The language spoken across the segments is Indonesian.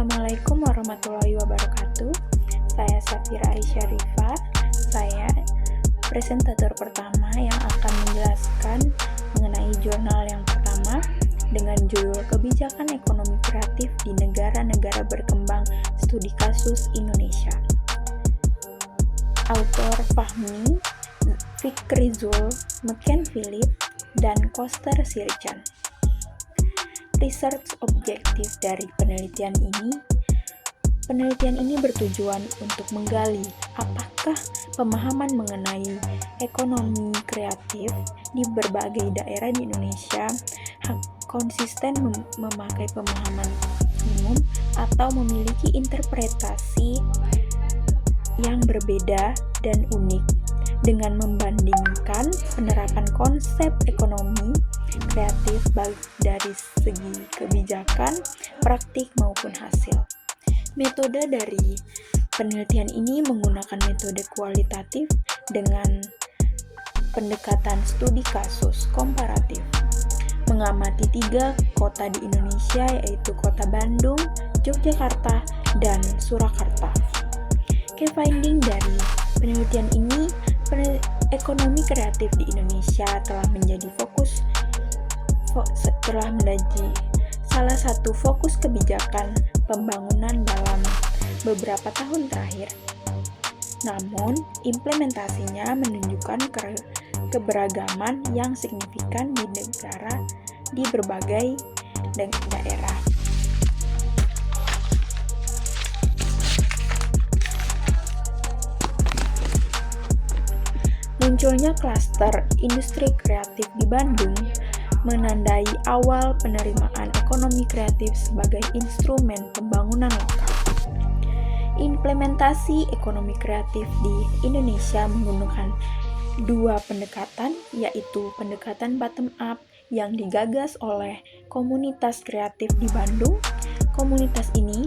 Assalamualaikum warahmatullahi wabarakatuh. Saya Safira Aisyarifa. Saya presentator pertama yang akan menjelaskan mengenai jurnal yang pertama dengan judul Kebijakan Ekonomi Kreatif di Negara-Negara Berkembang Studi Kasus Indonesia. Autor Fahmi, Fikrizul, McCann Philip, dan Koster Sirjan. Research objektif dari penelitian ini bertujuan untuk menggali apakah pemahaman mengenai ekonomi kreatif di berbagai daerah di Indonesia konsisten memakai pemahaman umum atau memiliki interpretasi yang berbeda dan unik dengan membandingkan penerapan konsep ekonomi kreatif baik dari segi kebijakan, praktik maupun hasil. Metode dari penelitian ini menggunakan metode kualitatif dengan pendekatan studi kasus komparatif. Mengamati 3 kota di Indonesia yaitu Kota Bandung, Yogyakarta, dan Surakarta. Key finding dari penelitian ini, ekonomi kreatif di Indonesia telah menjadi salah satu fokus kebijakan pembangunan dalam beberapa tahun terakhir. Namun, implementasinya menunjukkan keberagaman yang signifikan di berbagai daerah. Munculnya klaster industri kreatif di Bandung menandai awal penerimaan ekonomi kreatif sebagai instrumen pembangunan lokal. Implementasi ekonomi kreatif di Indonesia menggunakan 2 pendekatan, yaitu pendekatan bottom up yang digagas oleh komunitas kreatif di Bandung. Komunitas ini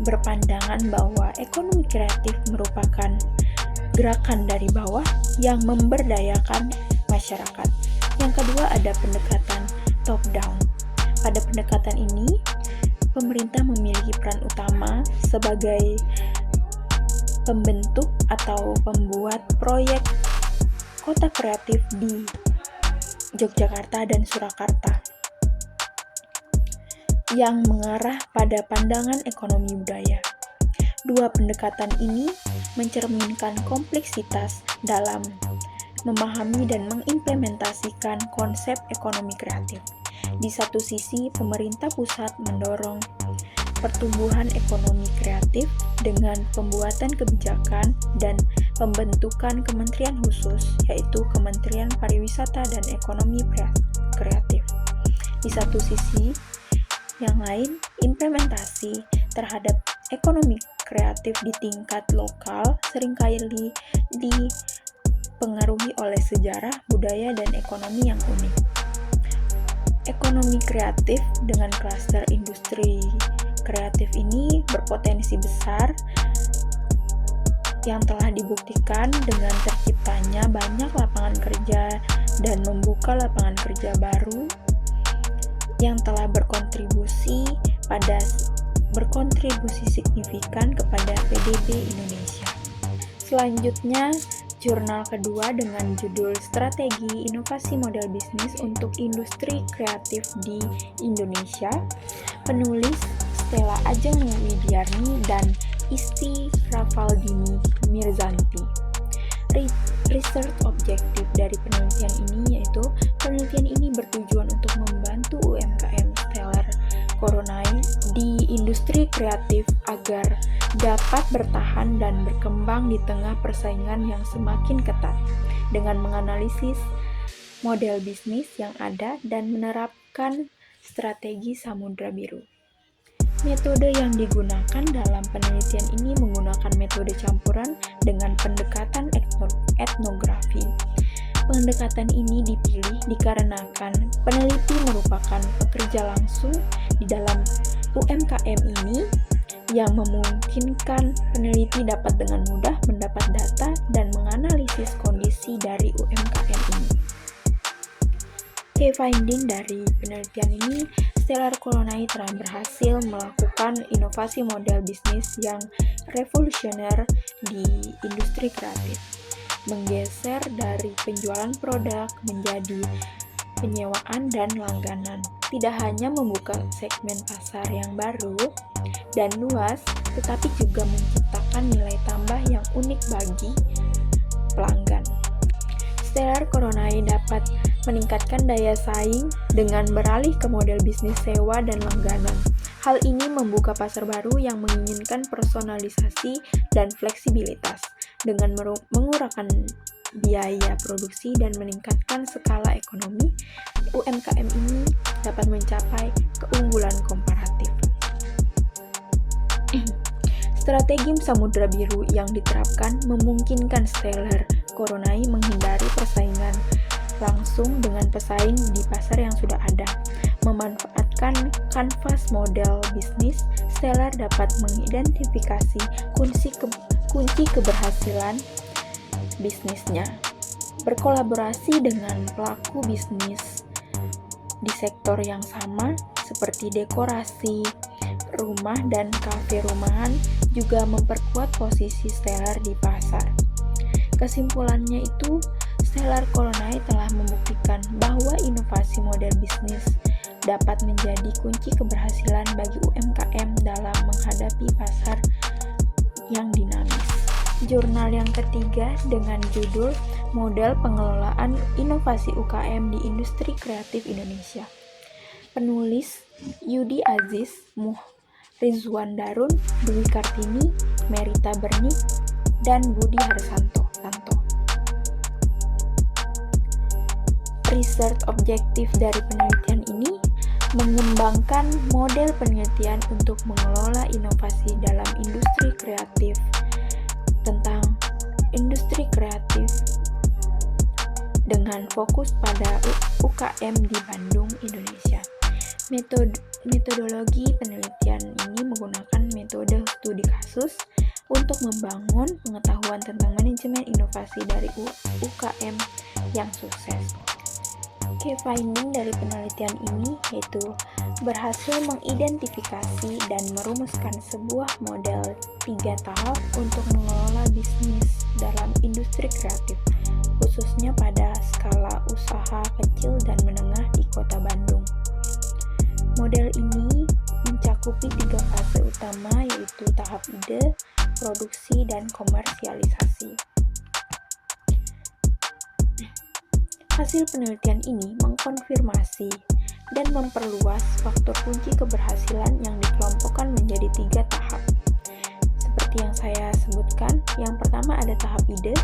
berpandangan bahwa ekonomi kreatif merupakan gerakan dari bawah yang memberdayakan masyarakat. Yang kedua ada pendekatan top down. Pada pendekatan ini, pemerintah memiliki peran utama sebagai pembentuk atau pembuat proyek kota kreatif di Yogyakarta dan Surakarta yang mengarah pada pandangan ekonomi budaya. 2 pendekatan ini mencerminkan kompleksitas dalam memahami dan mengimplementasikan konsep ekonomi kreatif. Di satu sisi, pemerintah pusat mendorong pertumbuhan ekonomi kreatif dengan pembuatan kebijakan dan pembentukan kementerian khusus, yaitu Kementerian Pariwisata dan Ekonomi Kreatif. Di satu sisi yang lain, implementasi terhadap ekonomi kreatif di tingkat lokal seringkali dipengaruhi oleh sejarah, budaya, dan ekonomi yang unik. Ekonomi kreatif dengan klaster industri kreatif ini berpotensi besar yang telah dibuktikan dengan terciptanya banyak lapangan kerja dan membuka lapangan kerja baru yang telah berkontribusi signifikan kepada PDB Indonesia. Selanjutnya, jurnal kedua dengan judul Strategi Inovasi Model Bisnis untuk Industri Kreatif di Indonesia, penulis Stella Ajeng Widiarni dan Isti Rafaldini Mirzanti. Research objektif dari penelitian ini yaitu penelitian ini bertujuan untuk membantu UMKM Stellar Coronai di industri kreatif agar dapat bertahan dan berkembang di tengah persaingan yang semakin ketat dengan menganalisis model bisnis yang ada dan menerapkan strategi Samudra Biru. Metode yang digunakan dalam penelitian ini menggunakan metode campuran dengan pendekatan etnografi. Pendekatan ini dipilih dikarenakan peneliti merupakan pekerja langsung di dalam UMKM ini yang memungkinkan peneliti dapat dengan mudah mendapat data dan menganalisis kondisi dari UMKM ini. Key finding dari penelitian ini, Stellar Colonnade telah berhasil melakukan inovasi model bisnis yang revolusioner di industri kreatif, menggeser dari penjualan produk menjadi penyewaan dan langganan. Tidak hanya membuka segmen pasar yang baru dan luas, tetapi juga menciptakan nilai tambah yang unik bagi pelanggan. Stellar Colonnade dapat meningkatkan daya saing dengan beralih ke model bisnis sewa dan langganan. Hal ini membuka pasar baru yang menginginkan personalisasi dan fleksibilitas. Dengan mengurangkan biaya produksi dan meningkatkan skala ekonomi, UMKM ini dapat mencapai keunggulan komparatif. Strategi Samudra Biru yang diterapkan memungkinkan Stellar Colonnade menghindari persaingan langsung dengan pesaing di pasar yang sudah ada. Memanfaatkan kanvas model bisnis, Stellar dapat mengidentifikasi kunci keberhasilan bisnisnya, berkolaborasi dengan pelaku bisnis di sektor yang sama seperti dekorasi, rumah dan kafe rumahan, juga memperkuat posisi Stellar di pasar. Kesimpulannya itu, Stellar Colonnade telah membuktikan bahwa inovasi model bisnis dapat menjadi kunci keberhasilan bagi UMKM dalam menghadapi pasar yang dinamis. Jurnal yang ketiga dengan judul Model Pengelolaan Inovasi UKM di Industri Kreatif Indonesia. Penulis Yudi Aziz, Rizwan Darun, Dwi Kartini, Merita Bernik, dan Budi Harsanto. Research objektif dari penelitian ini mengembangkan model penelitian untuk mengelola inovasi dalam industri kreatif tentang industri kreatif dengan fokus pada UKM di Bandung, Indonesia. Metodologi penelitian ini menggunakan metode studi kasus untuk membangun pengetahuan tentang manajemen inovasi dari UKM yang sukses. Key finding dari penelitian ini yaitu berhasil mengidentifikasi dan merumuskan sebuah model 3 tahap untuk mengelola bisnis dalam industri kreatif, khususnya pada skala usaha kecil dan menengah di Kota Bandung. Model ini mencakupi 3 fase utama, yaitu tahap ide, produksi, dan komersialisasi. Hasil penelitian ini mengkonfirmasi dan memperluas faktor kunci keberhasilan yang dikelompokkan menjadi 3 tahap. Seperti yang saya sebutkan, yang pertama ada tahap ide.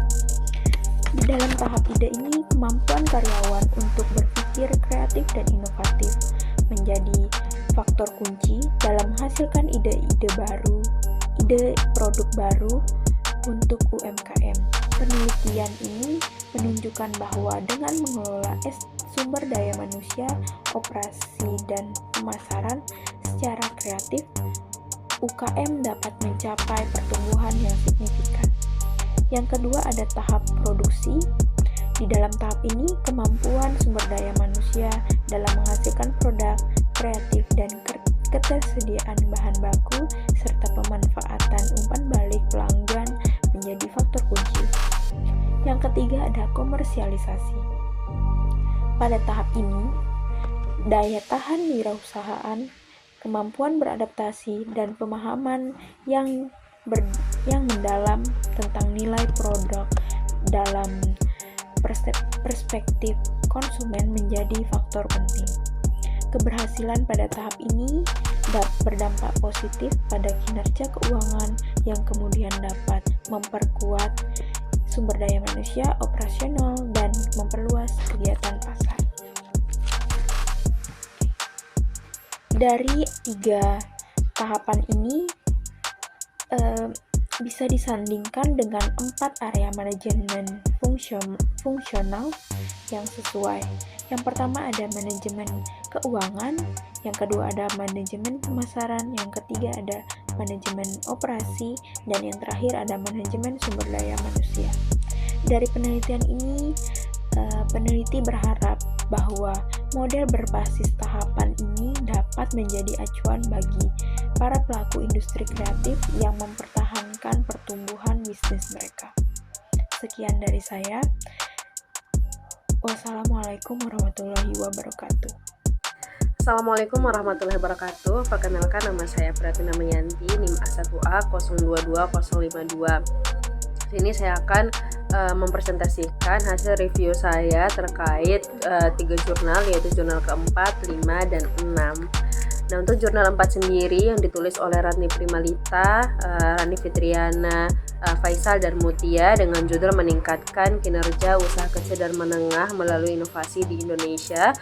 Di dalam tahap ide ini, kemampuan karyawan untuk berpikir kreatif dan inovatif menjadi faktor kunci dalam menghasilkan ide-ide baru, ide produk baru untuk UMKM. Penelitian ini menunjukkan bahwa dengan mengelola sumber daya manusia, operasi, dan pemasaran secara kreatif, UKM dapat mencapai pertumbuhan yang signifikan. Yang kedua ada tahap produksi. Di dalam tahap ini, kemampuan sumber daya manusia dalam menghasilkan produk kreatif dan ketersediaan bahan baku serta pemanfaatan umpan balik pelanggan menjadi faktor kunci. Yang ketiga ada komersialisasi. Pada tahap ini, daya tahan wirausahaan, kemampuan beradaptasi, dan pemahaman yang mendalam tentang nilai produk dalam perspektif konsumen menjadi faktor penting. Keberhasilan pada tahap ini berdampak positif pada kinerja keuangan yang kemudian dapat memperkuat sumber daya manusia operasional dan memperluas kegiatan pasar. Dari 3 tahapan ini bisa disandingkan dengan 4 area manajemen fungsional yang sesuai. Yang pertama ada manajemen keuangan, yang kedua ada manajemen pemasaran, yang ketiga ada manajemen operasi, dan yang terakhir ada manajemen sumber daya manusia. Dari penelitian ini, peneliti berharap bahwa model berbasis tahapan ini dapat menjadi acuan bagi para pelaku industri kreatif yang mempertahankan pertumbuhan bisnis mereka. Sekian dari saya. Wassalamualaikum warahmatullahi wabarakatuh. Assalamualaikum warahmatullahi wabarakatuh. Perkenalkan, nama saya Pratina Menyanti, NIM A1A 022052. Sini saya akan mempresentasikan hasil review saya terkait 3 jurnal, yaitu jurnal keempat, 5, dan 6. Nah, untuk jurnal 4 sendiri yang ditulis oleh Ratni Primalita, Rani Fitriana, Faisal, dan Mutia dengan judul Meningkatkan Kinerja Usaha Kecil dan Menengah Melalui Inovasi di Indonesia,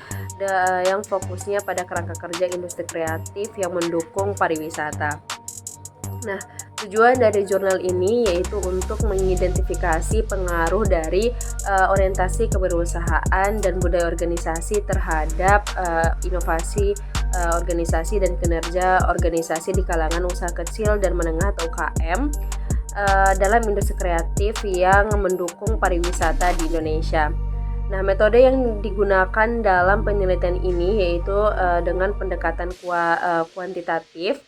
yang fokusnya pada kerangka kerja industri kreatif yang mendukung pariwisata. Nah, tujuan dari jurnal ini yaitu untuk mengidentifikasi pengaruh dari orientasi kewirausahaan dan budaya organisasi terhadap inovasi organisasi dan kinerja organisasi di kalangan usaha kecil dan menengah atau UKM dalam industri kreatif yang mendukung pariwisata di Indonesia. Nah, metode yang digunakan dalam penelitian ini yaitu dengan pendekatan kuantitatif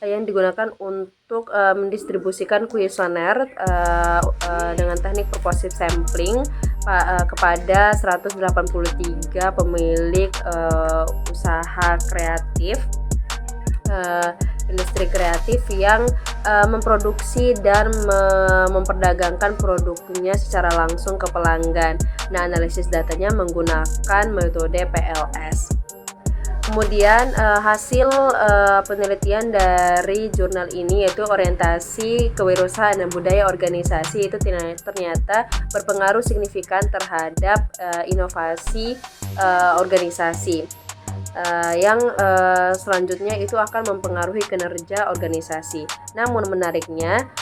yang digunakan untuk mendistribusikan kuesioner dengan teknik purposive sampling kepada 183 pemilik usaha kreatif industri kreatif yang memproduksi dan memperdagangkan produknya secara langsung ke pelanggan. Nah, analisis datanya menggunakan metode PLS. Kemudian hasil penelitian dari jurnal ini yaitu orientasi kewirausahaan dan budaya organisasi itu ternyata berpengaruh signifikan terhadap inovasi organisasi yang selanjutnya itu akan mempengaruhi kinerja organisasi. Namun menariknya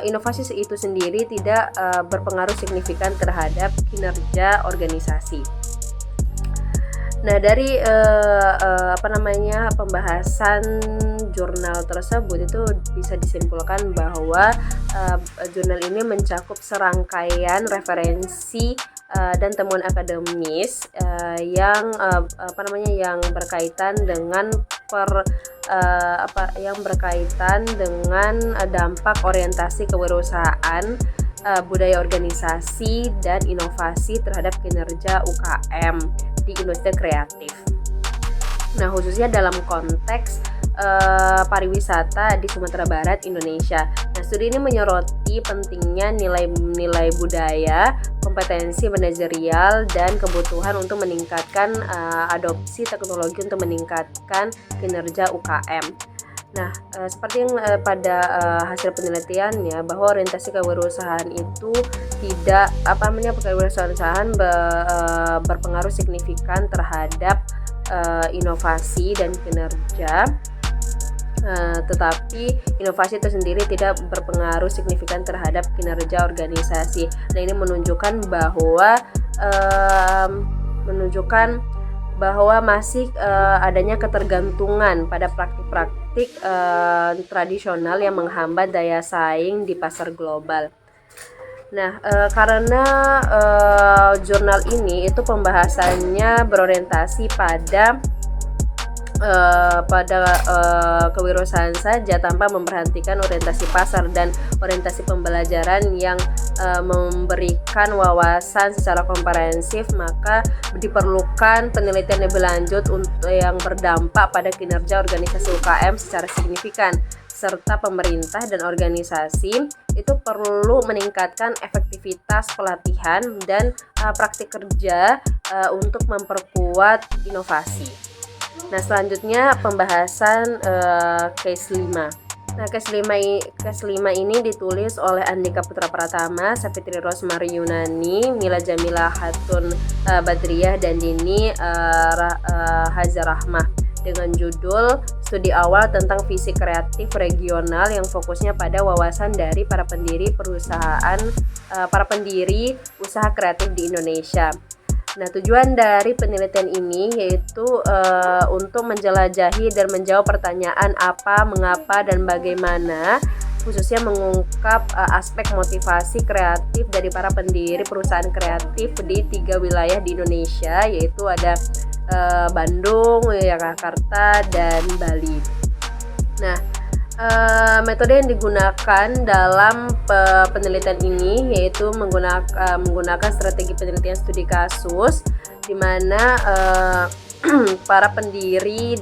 inovasi itu sendiri tidak berpengaruh signifikan terhadap kinerja organisasi. Nah, dari pembahasan jurnal tersebut itu bisa disimpulkan bahwa jurnal ini mencakup serangkaian referensi dan temuan akademis yang berkaitan dengan dampak orientasi kewirausahaan, budaya organisasi, dan inovasi terhadap kinerja UKM di industri kreatif. Nah, khususnya dalam konteks pariwisata di Sumatera Barat, Indonesia. Nah, studi ini menyoroti pentingnya nilai-nilai budaya, kompetensi manajerial, dan kebutuhan untuk meningkatkan adopsi teknologi untuk meningkatkan kinerja UKM. Nah, seperti yang pada hasil penelitiannya bahwa orientasi kewirausahaan itu kewirausahaan berpengaruh signifikan terhadap inovasi dan kinerja, tetapi inovasi itu sendiri tidak berpengaruh signifikan terhadap kinerja organisasi. Nah, ini menunjukkan bahwa masih adanya ketergantungan pada praktik-praktik tradisional yang menghambat daya saing di pasar global. Nah, karena jurnal ini itu pembahasannya berorientasi pada kewirausahaan saja tanpa memperhatikan orientasi pasar dan orientasi pembelajaran yang memberikan wawasan secara komprehensif, maka diperlukan penelitian lebih lanjut untuk yang berdampak pada kinerja organisasi UKM secara signifikan, serta pemerintah dan organisasi itu perlu meningkatkan efektivitas pelatihan dan praktik kerja untuk memperkuat inovasi. Nah, selanjutnya pembahasan case 5. Nah, case 5 ini ditulis oleh Andika Putra Pratama, Savitri Rosmari Yunani, Mila Jamila Hatun Badriah, dan Dini Hazarahmah dengan judul Studi Awal tentang Visi Kreatif Regional yang fokusnya pada wawasan dari para pendiri usaha kreatif di Indonesia. Nah, tujuan dari penelitian ini yaitu untuk menjelajahi dan menjawab pertanyaan apa, mengapa, dan bagaimana khususnya mengungkap aspek motivasi kreatif dari para pendiri perusahaan kreatif di 3 wilayah di Indonesia, yaitu ada Bandung, Yogyakarta, dan Bali. Nah, metode yang digunakan dalam penelitian ini yaitu menggunakan strategi penelitian studi kasus, di mana para pendiri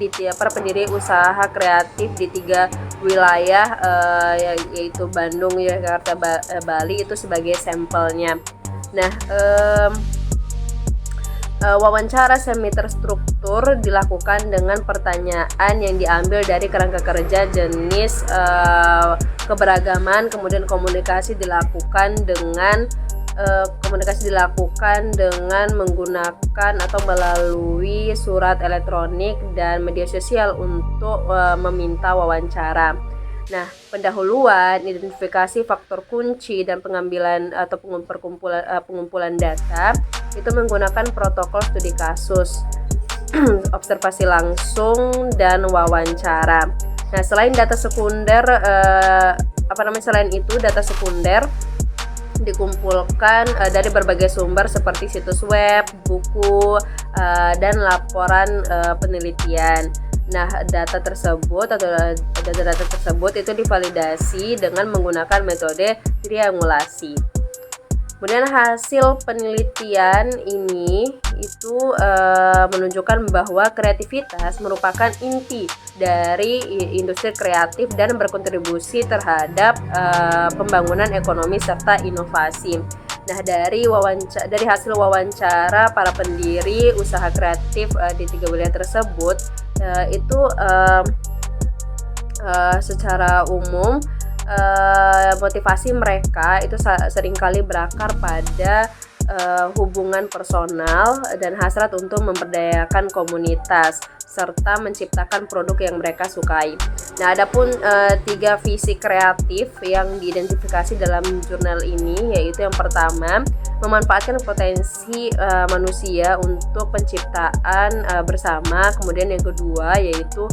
usaha kreatif di 3 wilayah yaitu Bandung, Yogyakarta, Bali itu sebagai sampelnya. Nah, wawancara semi terstruktur dilakukan dengan pertanyaan yang diambil dari kerangka kerja jenis keberagaman, kemudian komunikasi dilakukan dengan menggunakan atau melalui surat elektronik dan media sosial untuk meminta wawancara. Nah, pendahuluan, identifikasi faktor kunci dan pengambilan atau pengumpulan data itu menggunakan protokol studi kasus, observasi langsung, dan wawancara. Nah, selain data sekunder, selain itu data sekunder dikumpulkan dari berbagai sumber seperti situs web, buku, dan laporan penelitian. Nah, data tersebut itu divalidasi dengan menggunakan metode triangulasi. Kemudian hasil penelitian ini itu menunjukkan bahwa kreativitas merupakan inti dari industri kreatif dan berkontribusi terhadap pembangunan ekonomi serta inovasi. Nah, dari hasil wawancara para pendiri usaha kreatif di 3 wilayah tersebut itu secara umum motivasi mereka itu seringkali berakar pada hubungan personal dan hasrat untuk memberdayakan komunitas serta menciptakan produk yang mereka sukai. Nah, adapun 3 visi kreatif yang diidentifikasi dalam jurnal ini, yaitu yang pertama, memanfaatkan potensi manusia untuk penciptaan bersama. Kemudian yang kedua yaitu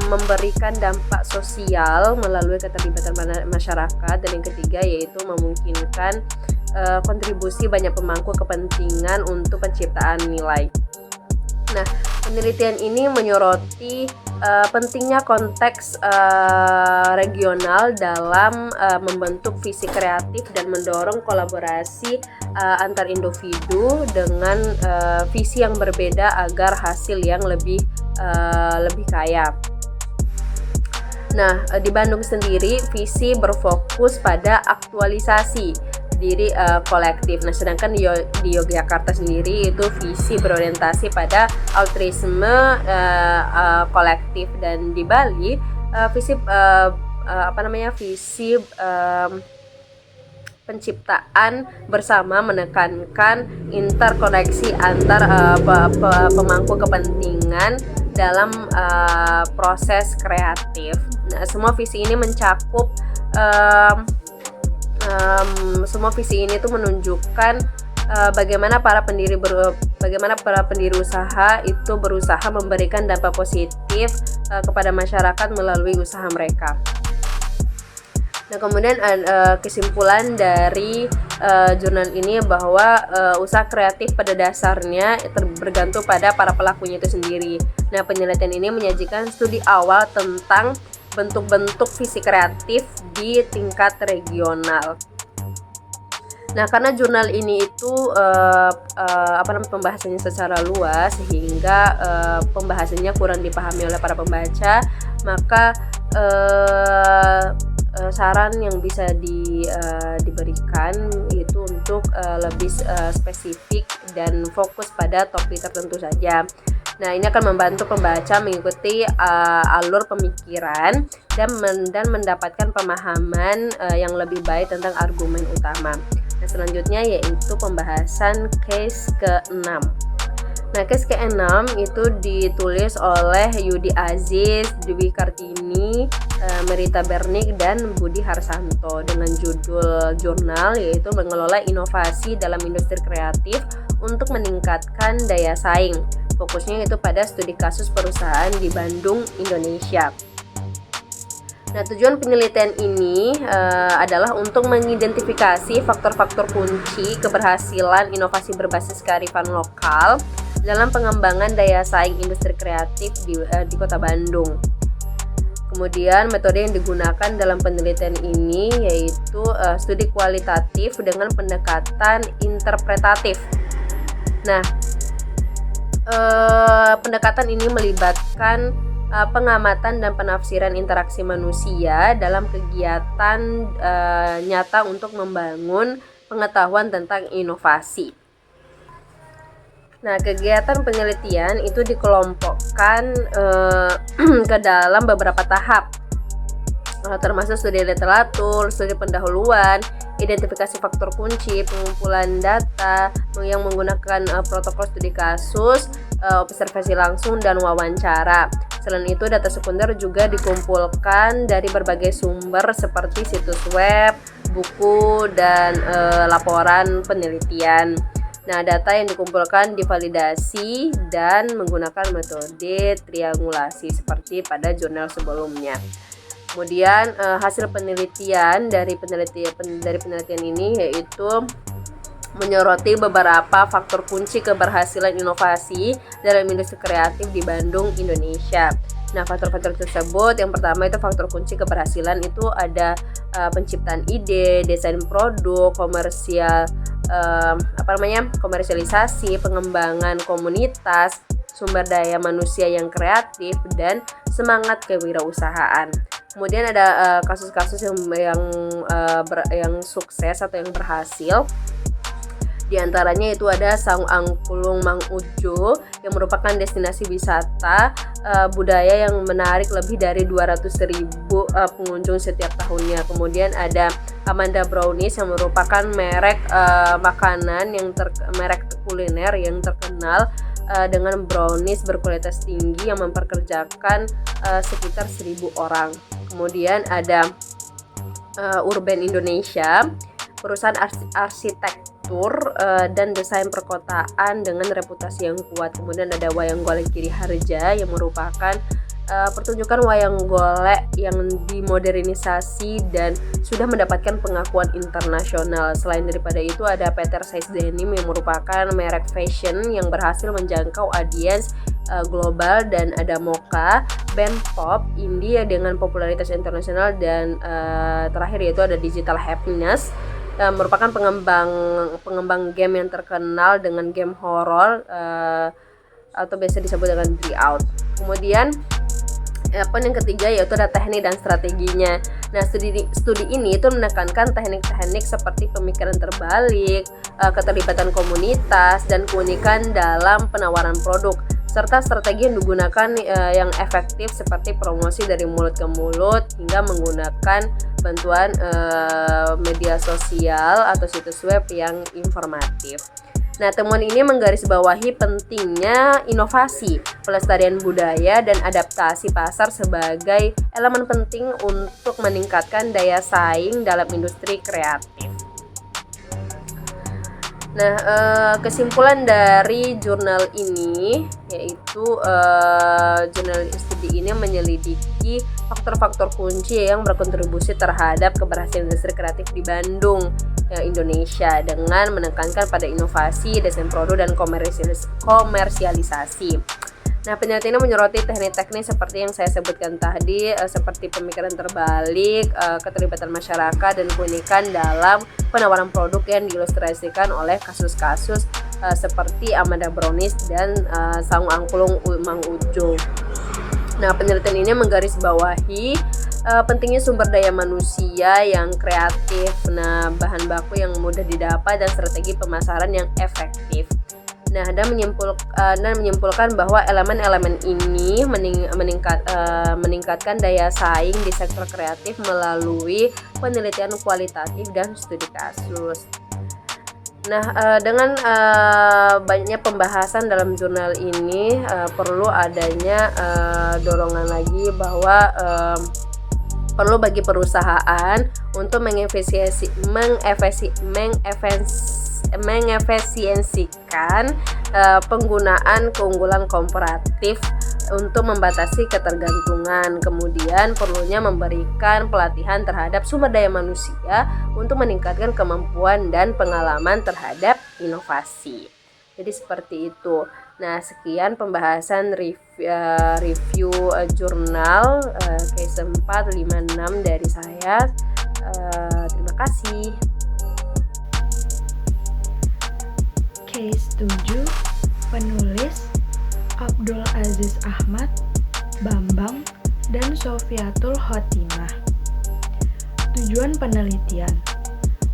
memberikan dampak sosial melalui keterlibatan masyarakat, dan yang ketiga yaitu memungkinkan kontribusi banyak pemangku kepentingan untuk penciptaan nilai. Nah, penelitian ini menyoroti pentingnya konteks regional dalam membentuk visi kreatif dan mendorong kolaborasi antar individu dengan visi yang berbeda agar hasil yang lebih kaya. Nah, di Bandung sendiri visi berfokus pada aktualisasi diri kolektif. Nah, sedangkan di Yogyakarta sendiri itu visi berorientasi pada altruisme kolektif, dan di Bali visi penciptaan bersama menekankan interkoneksi antar pemangku kepentingan dalam proses kreatif. Nah, semua visi ini tuh menunjukkan bagaimana para pendiri usaha itu berusaha memberikan dampak positif kepada masyarakat melalui usaha mereka. Nah, kemudian kesimpulan dari jurnal ini bahwa usaha kreatif pada dasarnya bergantung pada para pelakunya itu sendiri. Nah, penelitian ini menyajikan studi awal tentang bentuk-bentuk visi kreatif di tingkat regional. Nah, karena jurnal ini itu pembahasannya secara luas sehingga pembahasannya kurang dipahami oleh para pembaca, maka saran yang bisa diberikan itu untuk lebih spesifik dan fokus pada topik tertentu saja. Nah, ini akan membantu pembaca mengikuti alur pemikiran dan mendapatkan pemahaman yang lebih baik tentang argumen utama. Nah, selanjutnya yaitu pembahasan case ke-6. Nah, case ke-6 itu ditulis oleh Yudi Aziz, Dwi Kartini, Merita Bernik, dan Budi Harsanto dengan judul jurnal yaitu mengelola inovasi dalam industri kreatif untuk meningkatkan daya saing. Fokusnya itu pada studi kasus perusahaan di Bandung, Indonesia. Nah, tujuan penelitian ini adalah untuk mengidentifikasi faktor-faktor kunci keberhasilan inovasi berbasis kearifan lokal dalam pengembangan daya saing industri kreatif di Kota Bandung. Kemudian metode yang digunakan dalam penelitian ini yaitu studi kualitatif dengan pendekatan interpretatif. Nah, pendekatan ini melibatkan pengamatan dan penafsiran interaksi manusia dalam kegiatan nyata untuk membangun pengetahuan tentang inovasi. Nah, kegiatan penelitian itu dikelompokkan ke dalam beberapa tahap, termasuk studi literatur, studi pendahuluan, identifikasi faktor kunci, pengumpulan data yang menggunakan protokol studi kasus, observasi langsung, dan wawancara. Selain itu, data sekunder juga dikumpulkan dari berbagai sumber seperti situs web, buku, dan laporan penelitian. Nah, data yang dikumpulkan divalidasi dan menggunakan metode triangulasi seperti pada jurnal sebelumnya. Kemudian hasil penelitian dari penelitian ini yaitu menyoroti beberapa faktor kunci keberhasilan inovasi dalam industri kreatif di Bandung, Indonesia. Nah, faktor-faktor tersebut yang pertama itu faktor kunci keberhasilan itu ada penciptaan ide, desain produk, komersialisasi, pengembangan komunitas, sumber daya manusia yang kreatif, dan semangat kewirausahaan. Kemudian ada kasus-kasus yang sukses atau yang berhasil. Di antaranya itu ada Saung Angklung Mang Ujo yang merupakan destinasi wisata budaya yang menarik lebih dari 200.000 pengunjung setiap tahunnya. Kemudian ada Amanda Brownies yang merupakan merek makanan merek kuliner yang terkenal dengan brownies berkualitas tinggi yang mempekerjakan sekitar 1.000 orang. Kemudian ada Urban Indonesia, perusahaan arsitektur dan desain perkotaan dengan reputasi yang kuat. Kemudian ada Wayang Golek Giri Harja yang merupakan pertunjukan wayang golek yang dimodernisasi dan sudah mendapatkan pengakuan internasional. Selain daripada itu ada Peter Says Denim yang merupakan merek fashion yang berhasil menjangkau audiens global, dan ada Mocha, band pop indie dengan popularitas internasional, dan terakhir yaitu ada Digital Happiness, merupakan pengembang game yang terkenal dengan game horror atau biasa disebut dengan Out. Kemudian yang ketiga yaitu ada teknik dan strateginya. Nah, studi ini itu menekankan teknik-teknik seperti pemikiran terbalik, keterlibatan komunitas, dan keunikan dalam penawaran produk, serta strategi yang digunakan yang efektif seperti promosi dari mulut ke mulut hingga menggunakan bantuan media sosial atau situs web yang informatif. Nah, temuan ini menggarisbawahi pentingnya inovasi, pelestarian budaya, dan adaptasi pasar sebagai elemen penting untuk meningkatkan daya saing dalam industri kreatif. Nah, kesimpulan dari jurnal ini yaitu jurnal studi ini menyelidiki faktor-faktor kunci yang berkontribusi terhadap keberhasilan industri kreatif di Bandung, Indonesia, dengan menekankan pada inovasi, desain produk, dan komersialisasi. Nah, penelitian ini menyoroti teknik-teknik seperti yang saya sebutkan tadi, seperti pemikiran terbalik, keterlibatan masyarakat, dan keunikan dalam penawaran produk yang diilustrasikan oleh kasus-kasus seperti Amanda Brownies dan Saung Angklung Mang Ujo. Nah, penelitian ini menggarisbawahi pentingnya sumber daya manusia yang kreatif, bahan baku yang mudah didapat, dan strategi pemasaran yang efektif. Nah, dan menyimpulkan bahwa elemen-elemen ini meningkatkan daya saing di sektor kreatif melalui penelitian kualitatif dan studi kasus. Nah, dengan banyaknya pembahasan dalam jurnal ini, perlu adanya dorongan lagi bahwa perlu bagi perusahaan untuk mengefisiensikan penggunaan keunggulan komparatif untuk membatasi ketergantungan. Kemudian perlunya memberikan pelatihan terhadap sumber daya manusia untuk meningkatkan kemampuan dan pengalaman terhadap inovasi. Jadi seperti itu. Nah, sekian pembahasan review jurnal case 456 dari saya. Terima kasih. Case 7, penulis Abdul Aziz Ahmad, Bambang, dan Sofiatul Khotimah. Tujuan penelitian.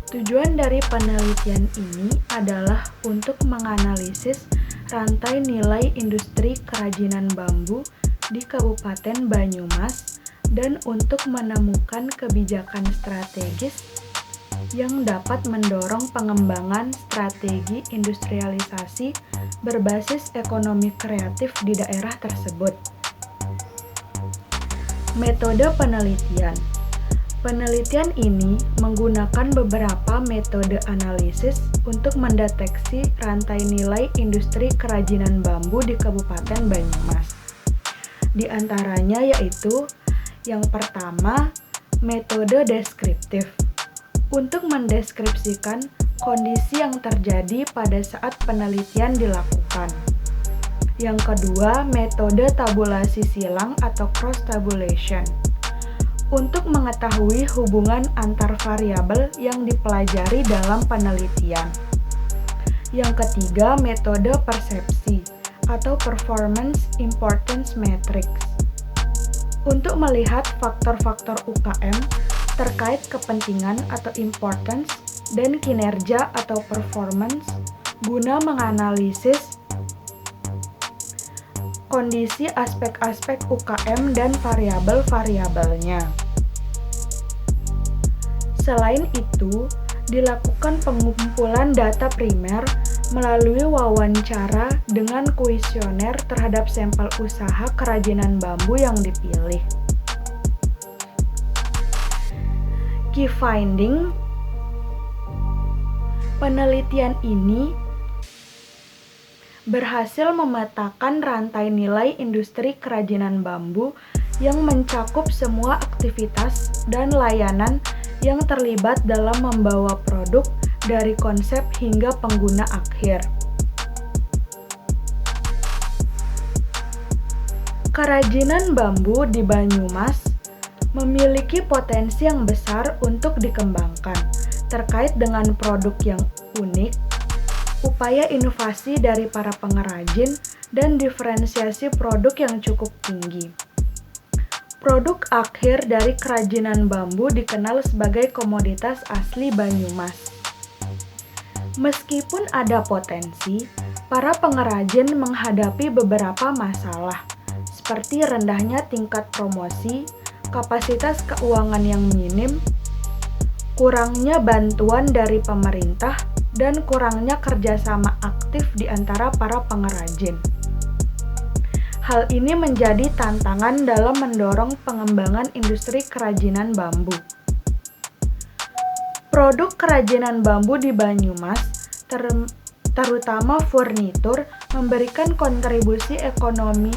Tujuan dari penelitian ini adalah untuk menganalisis rantai nilai industri kerajinan bambu di Kabupaten Banyumas dan untuk menemukan kebijakan strategis yang dapat mendorong pengembangan strategi industrialisasi berbasis ekonomi kreatif di daerah tersebut. Metode penelitian. Penelitian ini menggunakan beberapa metode analisis untuk mendeteksi rantai nilai industri kerajinan bambu di Kabupaten Banyumas. Di antaranya yaitu yang pertama, metode deskriptif. Untuk mendeskripsikan kondisi yang terjadi pada saat penelitian dilakukan. Yang kedua, metode tabulasi silang atau cross tabulation. Untuk mengetahui hubungan antar variabel yang dipelajari dalam penelitian. Yang ketiga, metode persepsi atau performance importance matrix. Untuk melihat faktor-faktor UKM terkait kepentingan atau importance dan kinerja atau performance guna menganalisis kondisi aspek-aspek UKM dan variabel-variabelnya. Selain itu, dilakukan pengumpulan data primer melalui wawancara dengan kuesioner terhadap sampel usaha kerajinan bambu yang dipilih. Key finding, penelitian ini berhasil memetakan rantai nilai industri kerajinan bambu yang mencakup semua aktivitas dan layanan yang terlibat dalam membawa produk dari konsep hingga pengguna akhir. Kerajinan bambu di Banyumas memiliki potensi yang besar untuk dikembangkan terkait dengan produk yang unik, upaya inovasi dari para pengrajin, dan diferensiasi produk yang cukup tinggi. Produk akhir dari kerajinan bambu dikenal sebagai komoditas asli Banyumas. Meskipun ada potensi, para pengrajin menghadapi beberapa masalah, seperti rendahnya tingkat promosi, kapasitas keuangan yang minim, kurangnya bantuan dari pemerintah, dan kurangnya kerjasama aktif di antara para pengrajin. Hal ini menjadi tantangan dalam mendorong pengembangan industri kerajinan bambu. Produk kerajinan bambu di Banyumas, terutama furnitur, memberikan kontribusi ekonomi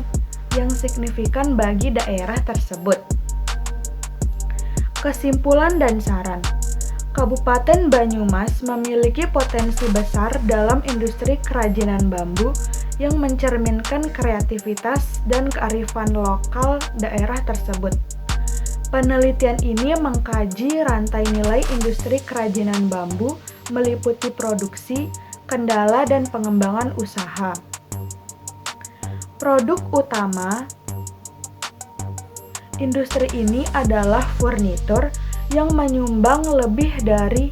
yang signifikan bagi daerah tersebut. Kesimpulan dan saran. Kabupaten Banyumas memiliki potensi besar dalam industri kerajinan bambu yang mencerminkan kreativitas dan kearifan lokal daerah tersebut. Penelitian ini mengkaji rantai nilai industri kerajinan bambu meliputi produksi, kendala, dan pengembangan usaha. Produk utama industri ini adalah furnitur yang menyumbang lebih dari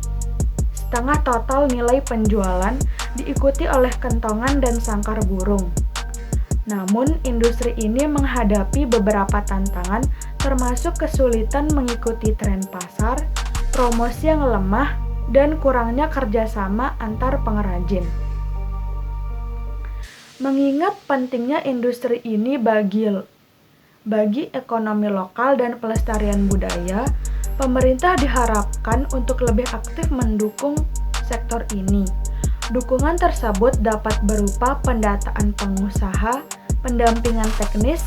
setengah total nilai penjualan, diikuti oleh kentongan dan sangkar burung. Namun, industri ini menghadapi beberapa tantangan, termasuk kesulitan mengikuti tren pasar, promosi yang lemah, dan kurangnya kerjasama antar pengrajin. Mengingat pentingnya industri ini bagi ekonomi lokal dan pelestarian budaya, pemerintah diharapkan untuk lebih aktif mendukung sektor ini. Dukungan tersebut dapat berupa pendataan pengusaha, pendampingan teknis,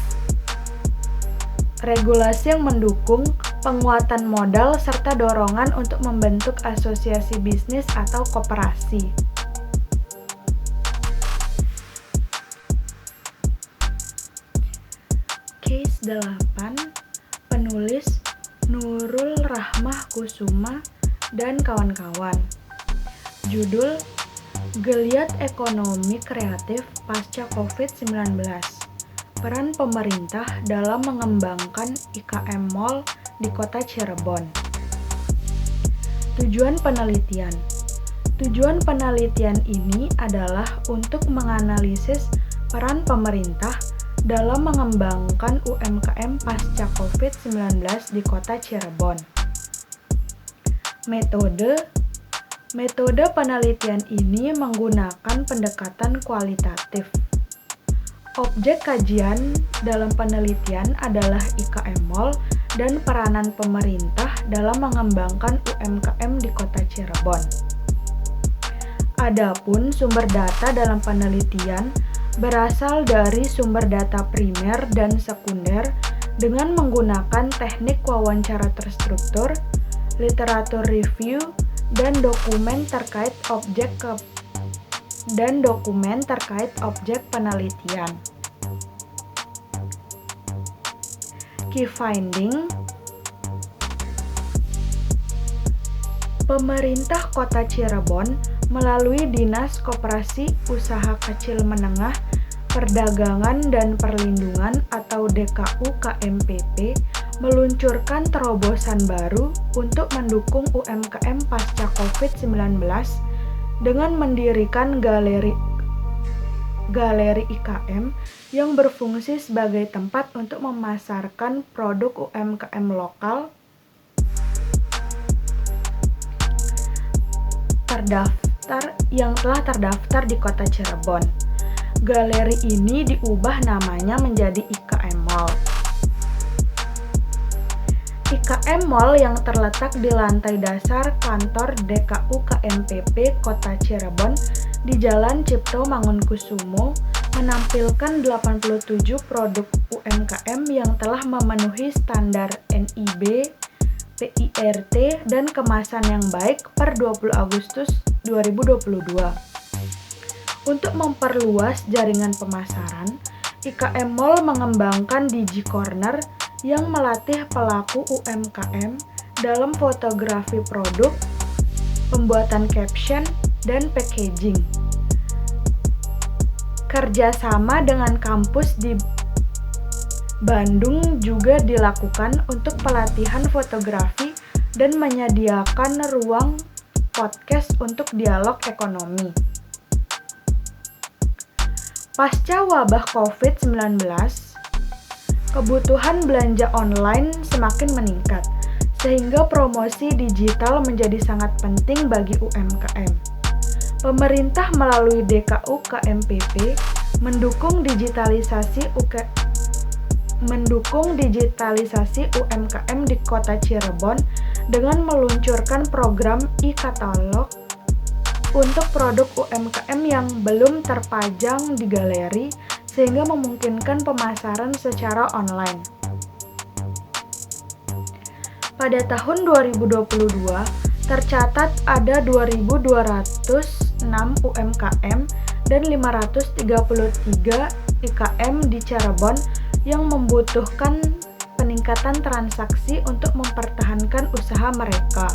regulasi yang mendukung, penguatan modal, serta dorongan untuk membentuk asosiasi bisnis atau koperasi. Case 8, penulis Nurul Rahmah Kusuma dan kawan-kawan. Judul Geliat Ekonomi Kreatif Pasca COVID-19. Peran pemerintah dalam mengembangkan IKM Mall di Kota Cirebon. Tujuan penelitian. Tujuan penelitian ini adalah untuk menganalisis peran pemerintah dalam mengembangkan UMKM pasca COVID-19 di Kota Cirebon. Metode penelitian ini menggunakan pendekatan kualitatif. Objek kajian dalam penelitian adalah IKM Mall dan peranan pemerintah dalam mengembangkan UMKM di Kota Cirebon. Adapun sumber data dalam penelitian berasal dari sumber data primer dan sekunder dengan menggunakan teknik wawancara terstruktur, literatur review, dan dokumen terkait objek penelitian. Key finding. Pemerintah Kota Cirebon melalui Dinas Koperasi Usaha Kecil Menengah, Perdagangan dan Perlindungan atau DKU KMPP meluncurkan terobosan baru untuk mendukung UMKM pasca COVID-19 dengan mendirikan galeri IKM yang berfungsi sebagai tempat untuk memasarkan produk UMKM lokal yang telah terdaftar di Kota Cirebon. Galeri ini diubah namanya menjadi IKM Mall. IKM Mall yang terletak di lantai dasar kantor DKU KMPP Kota Cirebon di Jalan Cipto Mangunkusumo menampilkan 87 produk UMKM yang telah memenuhi standar NIB, PIRT, dan kemasan yang baik per 20 Agustus 2022. Untuk memperluas jaringan pemasaran, IKM Mall mengembangkan DigiCorner yang melatih pelaku UMKM dalam fotografi produk, pembuatan caption, dan packaging. Kerjasama dengan kampus di Bandung juga dilakukan untuk pelatihan fotografi dan menyediakan ruang podcast untuk dialog ekonomi. Pasca wabah COVID-19, kebutuhan belanja online semakin meningkat, sehingga promosi digital menjadi sangat penting bagi UMKM. Pemerintah melalui DKU KMPP mendukung digitalisasi UMKM di Kota Cirebon dengan meluncurkan program e-katalog untuk produk UMKM yang belum terpajang di galeri sehingga memungkinkan pemasaran secara online. Pada tahun 2022, tercatat ada 2.206 UMKM dan 533 IKM di Cirebon yang membutuhkan peningkatan transaksi untuk mempertahankan usaha mereka.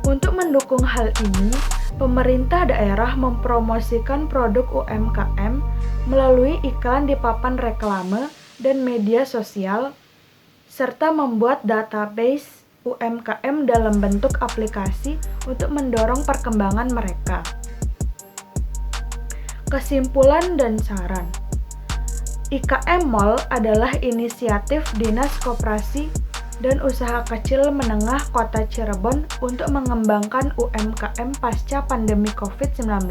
Untuk mendukung hal ini, pemerintah daerah mempromosikan produk UMKM melalui iklan di papan reklame dan media sosial, serta membuat database UMKM dalam bentuk aplikasi untuk mendorong perkembangan mereka. Kesimpulan dan saran. IKM Mall adalah inisiatif Dinas Koperasi dan Usaha Kecil Menengah Kota Cirebon untuk mengembangkan UMKM pasca pandemi COVID-19.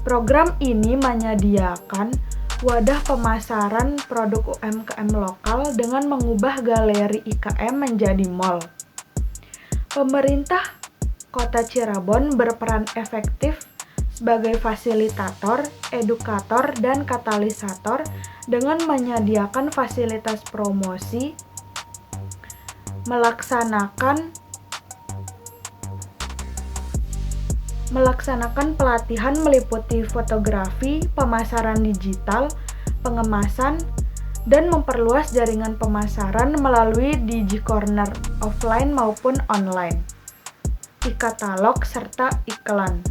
Program ini menyediakan wadah pemasaran produk UMKM lokal dengan mengubah galeri IKM menjadi mall. Pemerintah Kota Cirebon berperan efektif sebagai fasilitator, edukator, dan katalisator dengan menyediakan fasilitas promosi, melaksanakan pelatihan meliputi fotografi, pemasaran digital, pengemasan, dan memperluas jaringan pemasaran melalui DigiCorner offline maupun online, e-katalog, serta iklan.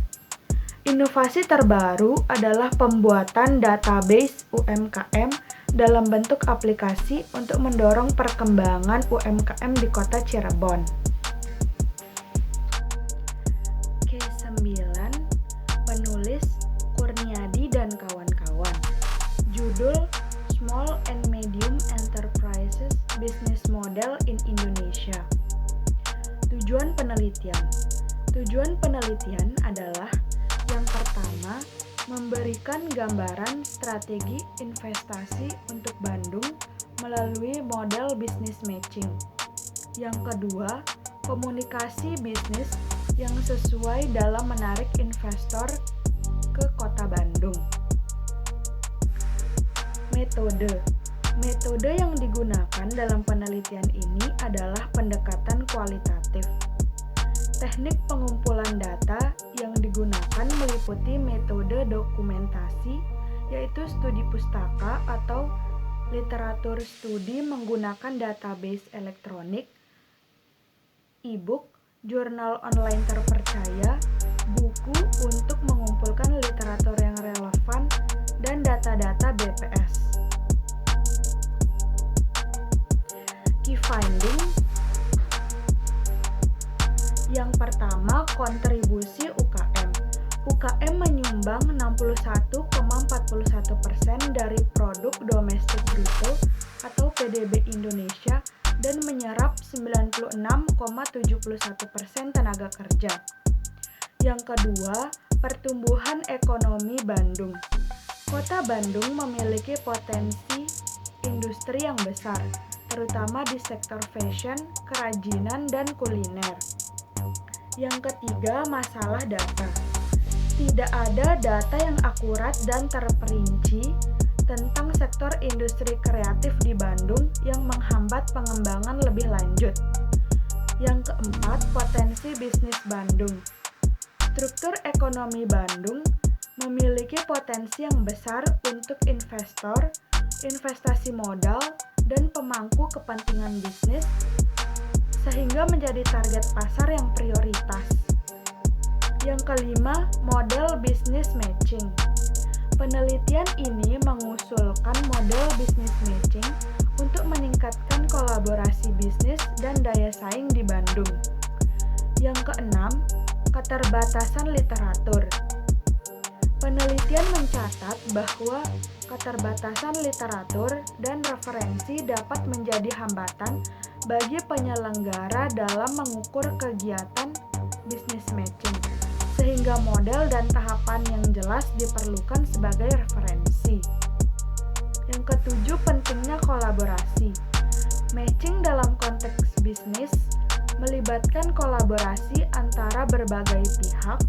Inovasi terbaru adalah pembuatan database UMKM dalam bentuk aplikasi untuk mendorong perkembangan UMKM di Kota Cirebon. Ke-9, penulis Kurniadi dan kawan-kawan. Judul Small and Medium Enterprises Business Model in Indonesia. Tujuan penelitian adalah yang pertama, memberikan gambaran strategi investasi untuk Bandung melalui model business matching. Yang kedua, komunikasi bisnis yang sesuai dalam menarik investor ke Kota Bandung. Metode yang digunakan dalam penelitian ini adalah pendekatan kualitatif. Teknik pengumpulan data yang digunakan meliputi metode dokumentasi, yaitu studi pustaka atau literatur studi menggunakan database elektronik, e-book, jurnal online terpercaya, buku untuk mengumpulkan literatur yang relevan, dan data-data BPS. Key finding. Yang pertama, kontribusi UKM. UKM menyumbang 61,41% dari produk domestik bruto atau PDB Indonesia dan menyerap 96,71% tenaga kerja. Yang kedua, pertumbuhan ekonomi Bandung. Kota Bandung memiliki potensi industri yang besar, terutama di sektor fashion, kerajinan, dan kuliner. Yang ketiga, masalah data. Tidak ada data yang akurat dan terperinci tentang sektor industri kreatif di Bandung yang menghambat pengembangan lebih lanjut. Yang keempat, potensi bisnis Bandung. Struktur ekonomi Bandung memiliki potensi yang besar untuk investor, investasi modal, dan pemangku kepentingan bisnis, sehingga menjadi target pasar yang prioritas. Yang kelima, model business matching. Penelitian ini mengusulkan model business matching untuk meningkatkan kolaborasi bisnis dan daya saing di Bandung. Yang keenam, keterbatasan literatur. Penelitian mencatat bahwa keterbatasan literatur dan referensi dapat menjadi hambatan bagi penyelenggara dalam mengukur kegiatan business matching, sehingga model dan tahapan yang jelas diperlukan sebagai referensi. Yang ketujuh, pentingnya kolaborasi. Matching dalam konteks bisnis melibatkan kolaborasi antara berbagai pihak,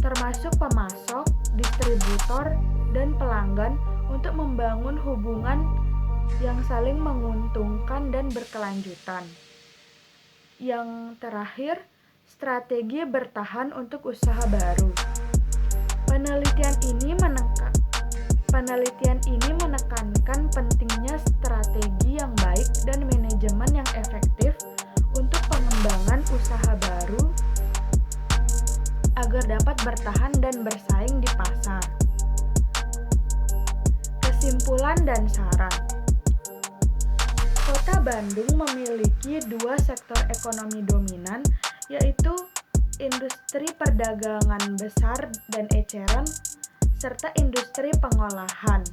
termasuk pemasok, distributor, dan pelanggan untuk membangun hubungan yang saling menguntungkan dan berkelanjutan. Yang terakhir, strategi bertahan untuk usaha baru. Penelitian ini menekankan pentingnya strategi yang baik dan manajemen yang efektif untuk pengembangan usaha baru agar dapat bertahan dan bersaing di pasar. Kesimpulan dan saran. Kota Bandung memiliki dua sektor ekonomi dominan, yaitu industri perdagangan besar dan eceran, serta industri pengolahan.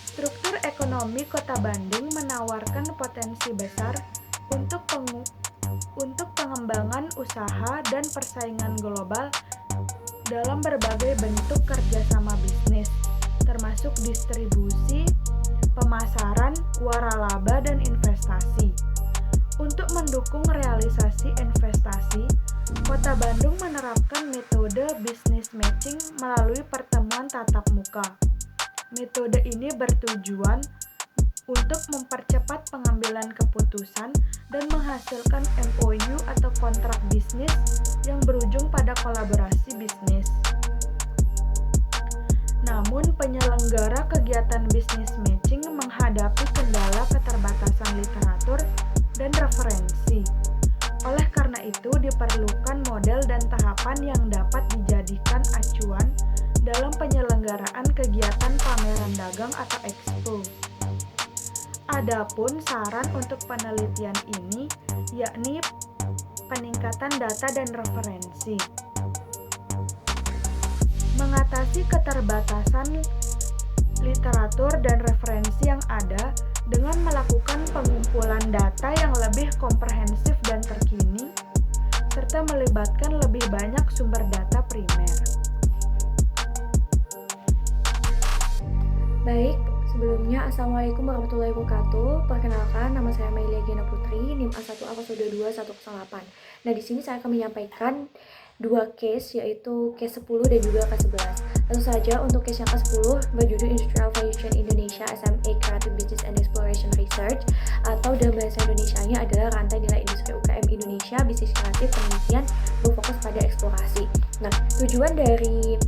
Struktur ekonomi Kota Bandung menawarkan potensi besar untuk pengembangan usaha dan persaingan global dalam berbagai bentuk kerjasama bisnis, termasuk distribusi, pemasaran, waralaba, dan investasi. Untuk mendukung realisasi investasi, Kota Bandung menerapkan metode business matching melalui pertemuan tatap muka. Metode ini bertujuan untuk mempercepat pengambilan keputusan dan menghasilkan MOU atau kontrak bisnis yang berujung pada kolaborasi bisnis. Namun, penyelenggara kegiatan business matching menghadapi kendala keterbatasan literatur dan referensi. Oleh karena itu, diperlukan model dan tahapan yang dapat dijadikan acuan dalam penyelenggaraan kegiatan pameran dagang atau expo. Adapun saran untuk penelitian ini yakni peningkatan data dan referensi. Mengatasi keterbatasan literatur dan referensi yang ada dengan melakukan pengumpulan data yang lebih komprehensif dan terkini, serta melibatkan lebih banyak sumber data primer. Baik, sebelumnya Assalamualaikum warahmatullahi wabarakatuh. Perkenalkan, nama saya Mailia Gena Putri, NIM A1A022-108. Nah, di sini saya akan menyampaikan dua case, yaitu case 10 dan juga case 11. Langsung saja untuk case yang ke-10 berjudul Industrial Value Chain Indonesia SMA Creative Business and Exploration Research, atau dalam bahasa Indonesianya adalah rantai nilai industri UKM Indonesia, bisnis kreatif penelitian berfokus pada eksplorasi. Nah, tujuan dari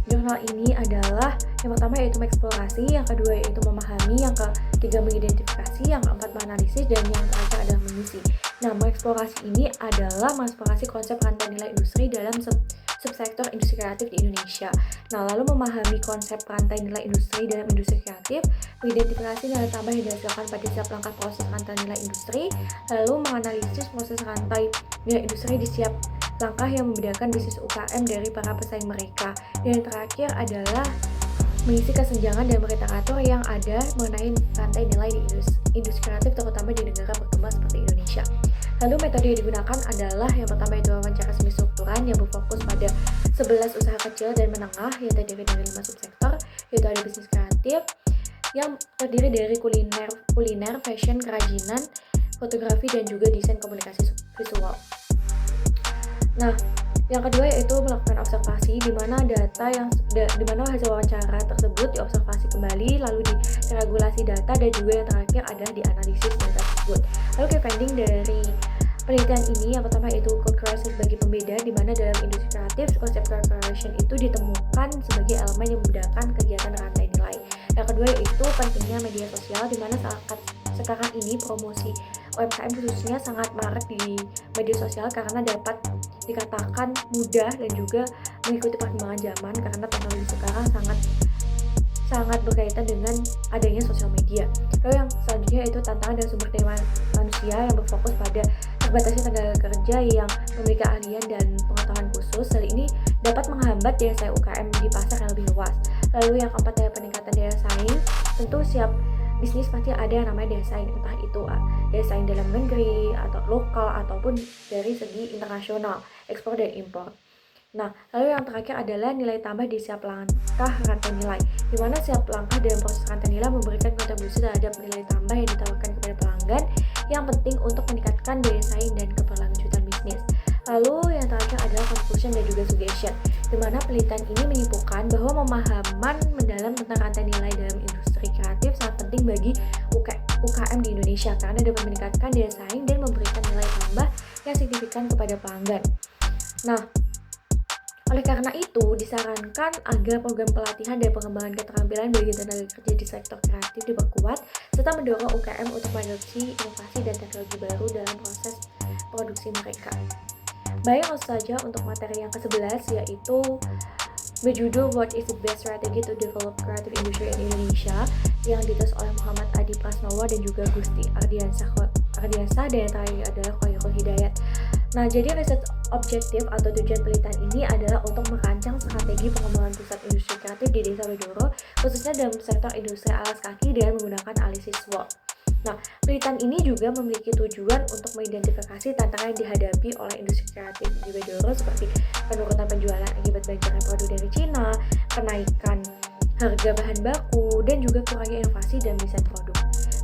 jurnal ini adalah yang pertama yaitu mengeksplorasi, yang kedua yaitu memahami, yang ketiga mengidentifikasi, yang keempat menganalisis, dan yang terakhir adalah mengisi. Nah, mengeksplorasi ini adalah mengeksplorasi konsep rantai nilai industri dalam subsektor industri kreatif di Indonesia. Nah, lalu memahami konsep rantai nilai industri dalam industri kreatif, mengidentifikasi nilai tambah yang dihasilkan pada setiap langkah proses rantai nilai industri, lalu menganalisis proses rantai nilai industri di setiap langkah yang membedakan bisnis UKM dari para pesaing mereka. Dan yang terakhir adalah mengisi kesenjangan dan literatur yang ada mengenai rantai nilai di industri kreatif, terutama di negara berkembang seperti Indonesia. Lalu metode yang digunakan adalah yang pertama itu wawancara semi strukturan yang berfokus pada 11 usaha kecil dan menengah yang terdiri dari 5 subsektor, yaitu ada bisnis kreatif yang terdiri dari kuliner, fashion, kerajinan, fotografi, dan juga desain komunikasi visual. Nah, yang kedua yaitu melakukan observasi, di mana hasil wawancara tersebut diobservasi kembali, lalu diregulasi data, dan juga yang terakhir adalah dianalisis data tersebut. Lalu key finding dari penelitian ini yang pertama yaitu co-creation sebagai pembeda, di mana dalam industri kreatif konsep co-creation itu ditemukan sebagai elemen yang memudahkan kegiatan rantai nilai. Yang kedua yaitu pentingnya media sosial, di mana sekarang ini promosi UMKM khususnya sangat marak di media sosial karena dapat dikatakan mudah dan juga mengikuti perkembangan zaman, karena teknologi sekarang sangat berkaitan dengan adanya sosial media. Lalu yang selanjutnya yaitu tantangan dan sumber daya manusia yang berfokus pada terbatasnya tenaga kerja yang memiliki keahlian dan pengetahuan khusus. Hal ini dapat menghambat daya saing UKM di pasar yang lebih luas. Lalu yang keempat adalah peningkatan daya saing. Tentu setiap bisnis pasti ada yang namanya daya saing, entah itu daya saing dalam negeri atau lokal ataupun dari segi internasional, ekspor dan impor. Nah, lalu yang terakhir adalah nilai tambah di setiap langkah rantai nilai, di mana setiap langkah dalam proses rantai nilai memberikan kontribusi terhadap nilai tambah yang ditawarkan kepada pelanggan yang penting untuk meningkatkan daya saing dan keberlanjutan bisnis. Lalu yang terakhir adalah conclusion dan juga suggestion, di mana penelitian ini menyimpulkan bahwa pemahaman mendalam tentang rantai nilai dalam industri kreatif sangat penting bagi UKM di Indonesia karena dapat meningkatkan daya saing dan memberikan nilai tambah yang signifikan kepada pelanggan. Nah, oleh karena itu disarankan agar program pelatihan dan pengembangan keterampilan bagi tenaga kerja di sektor kreatif diperkuat serta mendorong UKM untuk mengadopsi inovasi dan teknologi baru dalam proses produksi mereka. Baik, langsung saja untuk materi yang ke-11 yaitu berjudul What is the best strategy to develop creative industry in Indonesia, yang ditulis oleh Muhammad Adi Prasnowo dan juga Gusti Ardiansah, dan yang terakhir adalah Khairul Hidayat. Nah, jadi riset objektif atau tujuan penelitian ini adalah untuk merancang strategi pengembangan pusat industri kreatif di Desa Wedoro, khususnya dalam sektor industri alas kaki dengan menggunakan analisis SWOT. Nah, penelitian ini juga memiliki tujuan untuk mengidentifikasi tantangan yang dihadapi oleh industri kreatif di Wedoro seperti penurunan penjualan akibat banjarnya produk dari Cina, kenaikan harga bahan baku, dan juga kurangnya inovasi dan desain produk.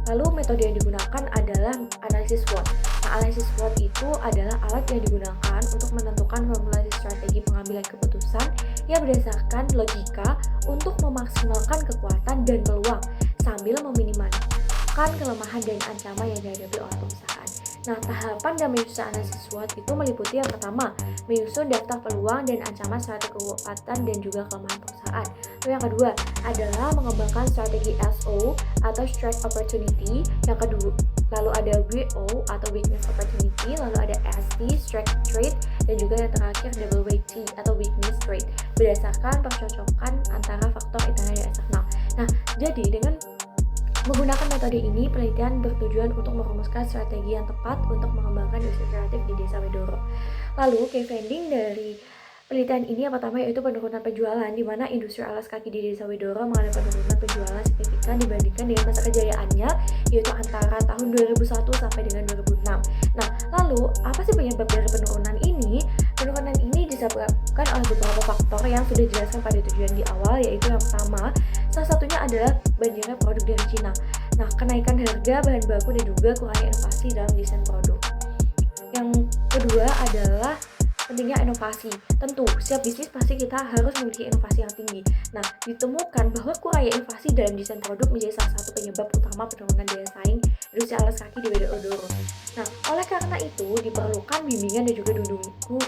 Lalu metode yang digunakan adalah analisis SWOT. Nah, analisis SWOT itu adalah alat yang digunakan untuk menentukan formulasi strategi pengambilan keputusan yang berdasarkan logika untuk memaksimalkan kekuatan dan peluang sambil meminimalkan kelemahan dan ancaman yang dihadapi oleh perusahaan. Nah, tahapan dalam menyusun analisis SWOT itu meliputi yang pertama, menyusun daftar peluang dan ancaman serta kekuatan dan juga kelemahan perusahaan. Lalu yang kedua adalah mengembangkan strategi SO atau Strength Opportunity. Yang kedua, lalu ada WO atau Weakness Opportunity, lalu ada ST, Strength Trait, dan juga yang terakhir WT atau Weakness Trait, berdasarkan percocokan antara faktor internal dan eksternal. Nah, jadi dengan menggunakan metode ini, penelitian bertujuan untuk merumuskan strategi yang tepat untuk mengembangkan industri kreatif di Desa Wedoro. Lalu, key finding dari penelitian ini yang pertama yaitu penurunan penjualan, di mana industri alas kaki di Desa Wedoro mengalami penurunan penjualan signifikan dibandingkan dengan masa kejayaannya, yaitu antara tahun 2001 sampai dengan 2006. Nah, lalu apa sih penyebab dari penurunan ini? Penurunan ini disebabkan oleh beberapa faktor yang sudah dijelaskan pada tujuan di awal, yaitu yang pertama, salah satunya adalah banjirnya produk dari Cina. Nah, kenaikan harga bahan baku dan juga kurangnya inovasi dalam desain produk. Yang kedua adalah pentingnya inovasi. Tentu, setiap bisnis pasti kita harus memiliki inovasi yang tinggi. Nah, ditemukan bahwa kurangnya inovasi dalam desain produk menjadi salah satu penyebab utama penurunan daya saing industri alas kaki di Wedoro. Nah, oleh karena itu diperlukan bimbingan dan juga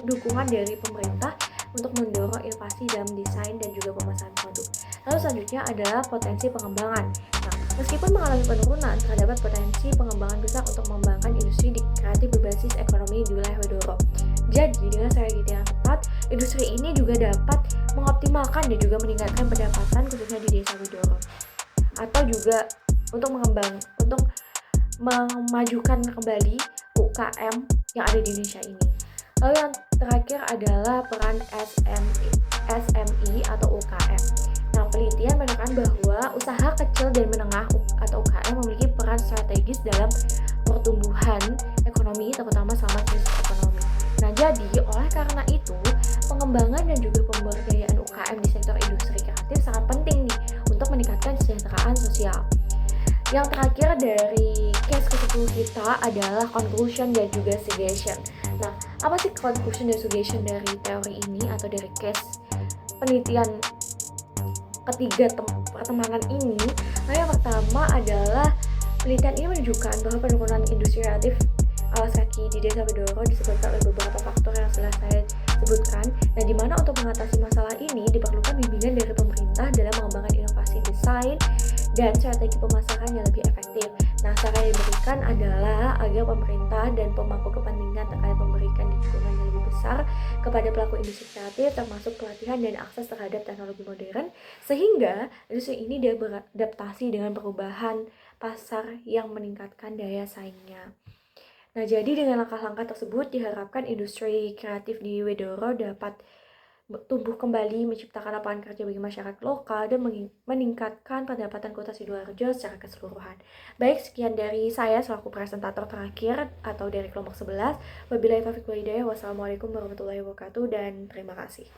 dukungan dari pemerintah untuk mendorong inovasi dalam desain dan juga pemasaran produk. Lalu selanjutnya adalah potensi pengembangan. Nah, meskipun mengalami penurunan, terdapat potensi pengembangan besar untuk mengembangkan industri kreatif berbasis ekonomi di wilayah Wedoro. Jadi, dengan strategi yang tepat, industri ini juga dapat mengoptimalkan dan juga meningkatkan pendapatan khususnya di Desa Wedoro. Atau juga untuk memajukan kembali UKM yang ada di Indonesia ini. Lalu yang terakhir adalah peran SME atau UKM. Nah, penelitian menunjukkan bahwa usaha kecil dan menengah atau UKM memiliki peran strategis dalam pertumbuhan ekonomi, terutama selama krisis ekonomi. Nah, jadi oleh karena itu, pengembangan dan juga pemberdayaan UKM di sektor industri kreatif sangat penting nih untuk meningkatkan kesejahteraan sosial. Yang terakhir dari case ke-10 kita adalah conclusion dan juga suggestion. Nah, apa sih conclusion dan suggestion dari teori ini atau dari case penelitian ketiga pertemanan ini? Nah, yang pertama adalah penelitian ini menunjukkan bahwa penurunan industri kreatif alas kaki di Desa Wedoro disebabkan oleh beberapa faktor yang sudah saya sebutkan. Nah, di mana untuk mengatasi masalah ini diperlukan bimbingan dari pemerintah dalam mengembangkan inovasi desain dan strategi pemasaran yang lebih efektif. Nah, cara yang diberikan adalah agar pemerintah dan pemangku kepentingan terkait memberikan dukungan yang lebih besar kepada pelaku industri kreatif, termasuk pelatihan dan akses terhadap teknologi modern, sehingga industri ini dia beradaptasi dengan perubahan pasar yang meningkatkan daya saingnya. Nah, jadi dengan langkah-langkah tersebut diharapkan industri kreatif di Wedoro dapat tumbuh kembali, menciptakan lapangan kerja bagi masyarakat lokal dan meningkatkan pendapatan Kota Sidoarjo secara keseluruhan. Baik, sekian dari saya selaku presentator terakhir atau dari kelompok 11. Wabillahi taufiq wal hidayah. Wassalamualaikum warahmatullahi wabarakatuh dan terima kasih.